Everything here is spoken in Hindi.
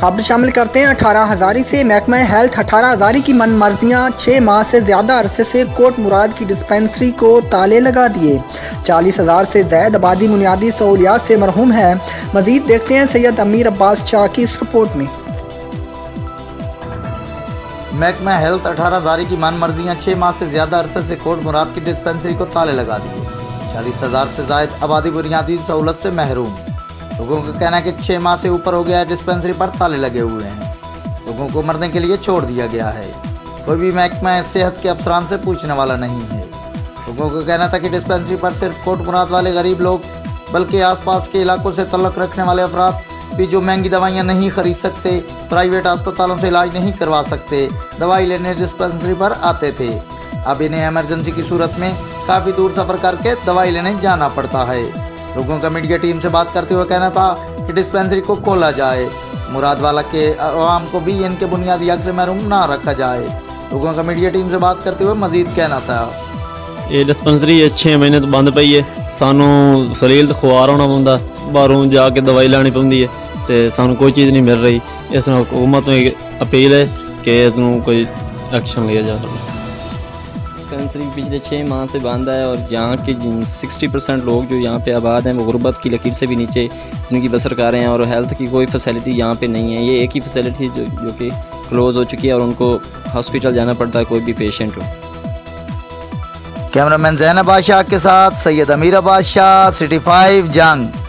खबर शामिल करते हैं 18,000 से। महकमा हेल्थ 18,000 की मन मर्जियाँ 6 माह से ज़्यादा अरसे से कोट मुराद की डिस्पेंसरी को ताले लगा दिए। 40,000 से ज़ायद आबादी बुनियादी सहूलियात से मरहूम है। मजीद देखते हैं सैयद अमीर अब्बास शाह की इस रिपोर्ट में। महकमा हेल्थ 18,000 की मन मर्जियाँ 6 माह से ज़्यादा अरसे से कोट मुराद की डिस्पेंसरी को ताले लगा दिए। 40,000 से ज़ायद आबादी बुनियादी सहूलत से महरूम। लोगों का कहना है कि 6 माह से ऊपर हो गया है, डिस्पेंसरी पर ताले लगे हुए हैं। लोगों को मरने के लिए छोड़ दिया गया है। कोई भी महकमा सेहत के अफसरान से पूछने वाला नहीं है। लोगों का कहना था कि डिस्पेंसरी पर सिर्फ कोट मुराद वाले गरीब लोग बल्कि आसपास के इलाकों से तल्लुक़ रखने वाले अफराद भी जो महंगी दवाइयाँ नहीं खरीद सकते, प्राइवेट अस्पतालों से इलाज नहीं करवा सकते, दवाई लेने डिस्पेंसरी पर आते थे। अब इन्हें इमरजेंसी की सूरत में काफ़ी दूर सफ़र करके दवाई लेने जाना पड़ता है। लोगों का मीडिया टीम से बात करते हुए कहना था कि डिस्पेंसरी को खोला जाए, मुरादवाला के आवाम को भी इनके बुनियादी हक से महरूम ना रखा जाए। लोगों का मीडिया टीम से बात करते हुए मजीद कहना था, ये डिस्पेंसरी 6 महीने तो बंद पई है। सानू सलील तो खुआर होना पौंदा, बाहरों जाके दवाई लैनी पौंदी है तो सानू कोई चीज़ नहीं मिल रही। इस हुकूमत में अपील है कि इसनू कोई एक्शन लिया जाए। डिस्पेंसरी पिछले 6 माह से बंद है और यहाँ के 60% लोग जो यहाँ पे आबाद हैं वो गुर्बत की लकीर से भी नीचे जिनकी बसर कर रहे हैं और हेल्थ की कोई फैसिलिटी यहाँ पे नहीं है। ये एक ही फैसिलिटी जो कि क्लोज़ हो चुकी है और उनको हॉस्पिटल जाना पड़ता है कोई भी पेशेंट हो। कैमरामैन ज़ैनब बादशाह के साथ सैयद अमीर अब्बास शाह, सिटी 5 जंग।